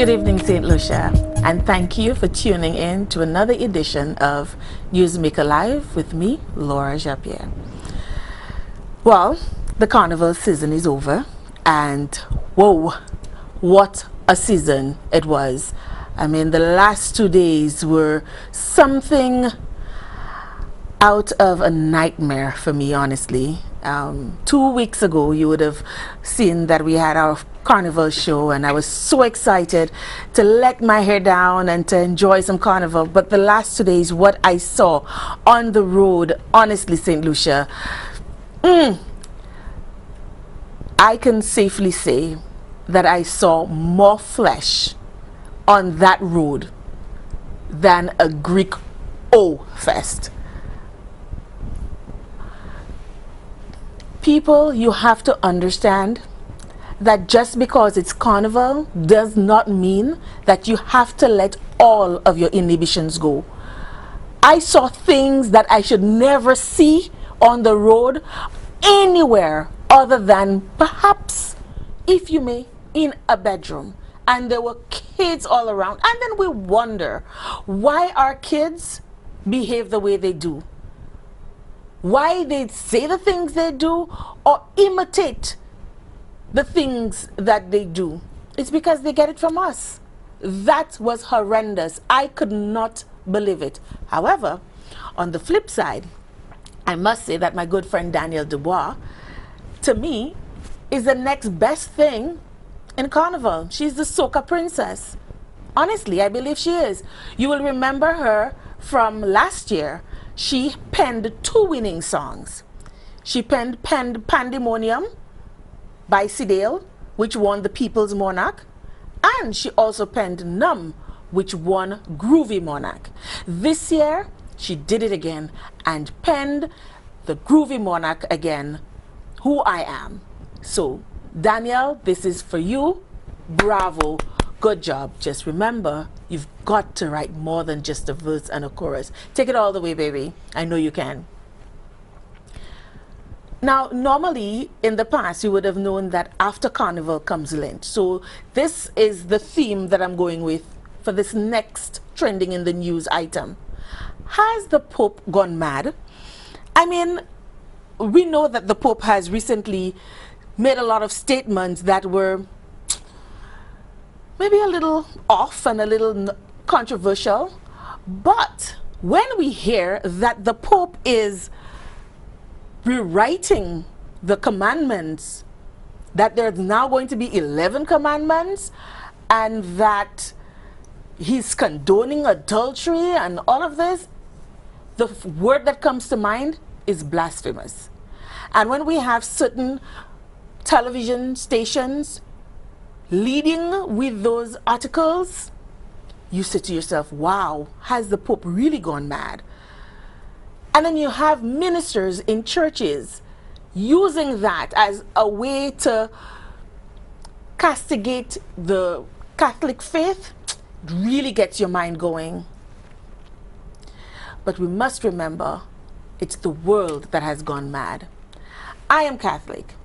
Good evening, St. Lucia, and thank you for tuning in to another edition of Newsmaker Live with me, Laura Japierre. Well, the carnival season is over, and whoa, what a season it was. I mean, the last 2 days were something out of a nightmare for me, honestly. 2 weeks ago, you would have seen that we had our carnival show, and I was so excited to let my hair down and to enjoy some carnival. But the last 2 days, what I saw on the road, honestly, St. Lucia, I can safely say that I saw more flesh on that road than a Greek O-fest. People, you have to understand that just because it's carnival does not mean that you have to let all of your inhibitions go. I saw things that I should never see on the road anywhere other than perhaps, if you may, in a bedroom. And there were kids all around. And then we wonder why our kids behave the way they do. Why they say the things they do or imitate the things that they do. It's because they get it from us. That was horrendous. I could not believe it. However, on the flip side, I must say that my good friend Danielle Dubois, to me, is the next best thing in Carnival. She's the soca princess. Honestly, I believe she is. You will remember her from last year. She penned 2 winning songs. She penned Pandemonium by Sidale, which won the People's Monarch, and she also penned Numb, which won Groovy Monarch. This year, she did it again and penned the Groovy Monarch again, Who I Am. So, Danielle, this is for you. Bravo. Good job. Just remember, you've got to write more than just a verse and a chorus. Take it all the way, baby. I know you can. Now, normally in the past, you would have known that after Carnival comes Lent. So this is the theme that I'm going with for this next trending in the news item. Has the Pope gone mad? I mean, we know that the Pope has recently made a lot of statements that were maybe a little off and a little controversial. But when we hear that the Pope is rewriting the commandments, that there's now going to be 11 commandments, and that he's condoning adultery and all of this, the word that comes to mind is blasphemous. And when we have certain television stations leading with those articles, you say to yourself, wow, has the Pope really gone mad? And then you have ministers in churches using that as a way to castigate the Catholic faith. It really gets your mind going. But we must remember, it's the world that has gone mad. I am Catholic,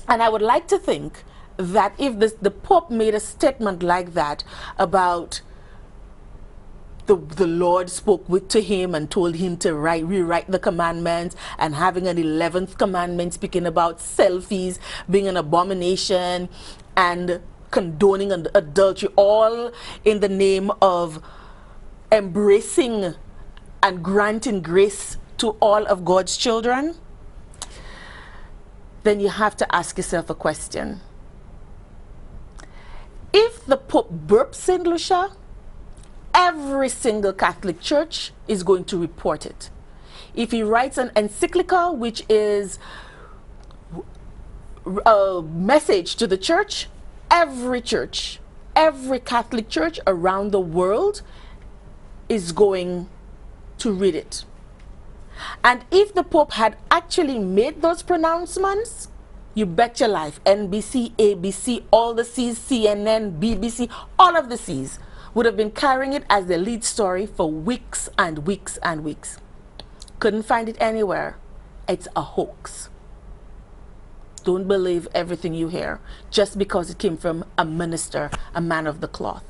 and I would like to think that if the Pope made a statement like that about the Lord spoke to him and told him to rewrite the commandments, and having an 11th commandment speaking about selfies being an abomination and condoning adultery, all in the name of embracing and granting grace to all of God's children, then you have to ask yourself a question. If the Pope burps St. Lucia, every single Catholic church is going to report it. If he writes an encyclical, which is a message to the church, every Catholic church around the world is going to read it. And if the Pope had actually made those pronouncements, you bet your life, NBC, ABC, all the C's, CNN, BBC, all of the C's would have been carrying it as the lead story for weeks and weeks and weeks. Couldn't find it anywhere. It's a hoax. don't believe everything you hear just because it came from a minister, a man of the cloth.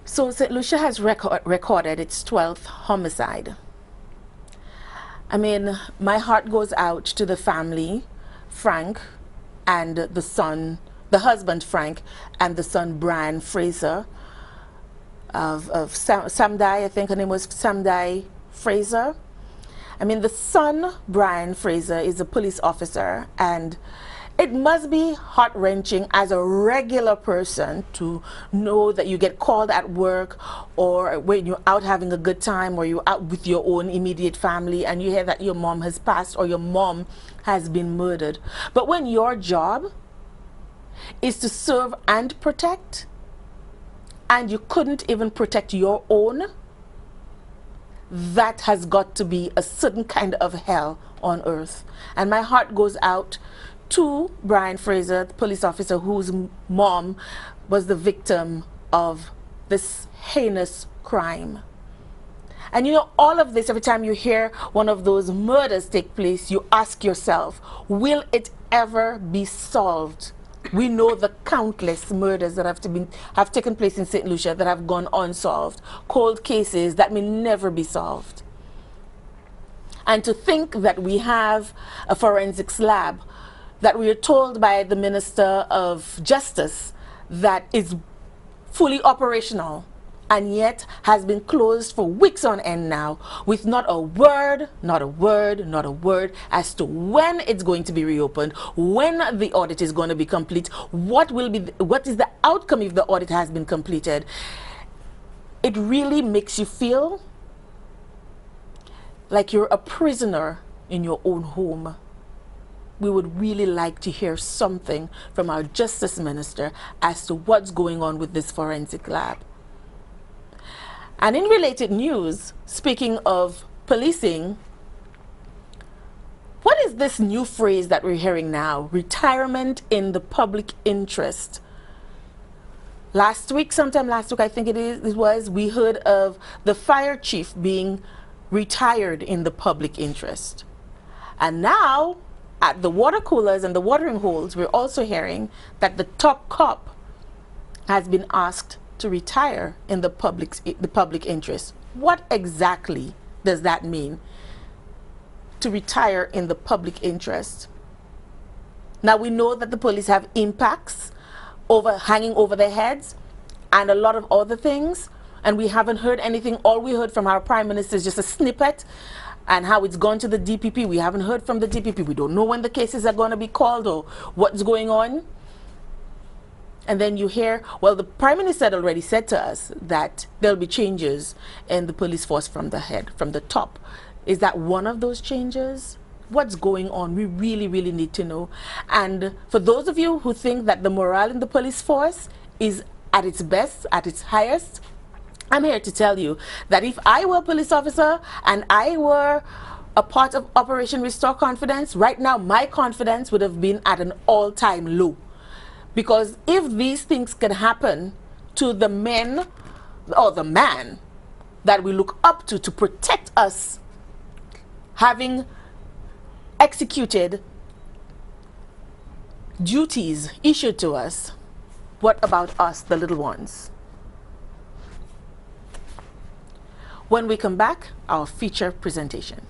So St. Lucia has recorded its 12th homicide. I mean, my heart goes out to the family, Frank, and the son, the husband Frank, and the son Brian Fraser of Samdai, I think her name was Samdai Fraser. I mean, the son, Brian Fraser, is a police officer, and it must be heart-wrenching as a regular person to know that you get called at work or when you're out having a good time or you're out with your own immediate family and you hear that your mom has passed or your mom has been murdered. But when your job is to serve and protect, and you couldn't even protect your own, that has got to be a certain kind of hell on earth. And my heart goes out to Brian Fraser, the police officer whose mom was the victim of this heinous crime. And you know, all of this, every time you hear one of those murders take place, you ask yourself, will it ever be solved? We know the countless murders that have taken place in St. Lucia that have gone unsolved, cold cases that may never be solved. And to think that we have a forensics lab that we are told by the Minister of Justice that is fully operational and yet has been closed for weeks on end now with not a word, not a word, not a word as to when it's going to be reopened, when the audit is going to be complete, what is the outcome if the audit has been completed. It really makes you feel like you're a prisoner in your own home. We would really like to hear something from our Justice Minister as to what's going on with this forensic lab. And in related news, speaking of policing, what is this new phrase that we're hearing now? Retirement in the public interest. Sometime last week, I think we heard of the fire chief being retired in the public interest. And now, at the water coolers and the watering holes, we're also hearing that the top cop has been asked to retire in the public interest. What exactly does that mean? To retire in the public interest. Now we know that the police have impacts hanging over their heads and a lot of other things, and we haven't heard anything. All we heard from our Prime Minister is just a snippet and how it's gone to the DPP. We haven't heard from the DPP. We don't know when the cases are going to be called or what's going on. And then you hear, well, the Prime Minister had already said to us that there'll be changes in the police force from the head, from the top. Is that one of those changes? What's going on? We really, really need to know. And for those of you who think that the morale in the police force is at its best, at its highest, I'm here to tell you that if I were a police officer and I were a part of Operation Restore Confidence, right now my confidence would have been at an all-time low. Because if these things can happen to the men or the man that we look up to protect us, having executed duties issued to us, what about us, the little ones? When we come back, our feature presentation.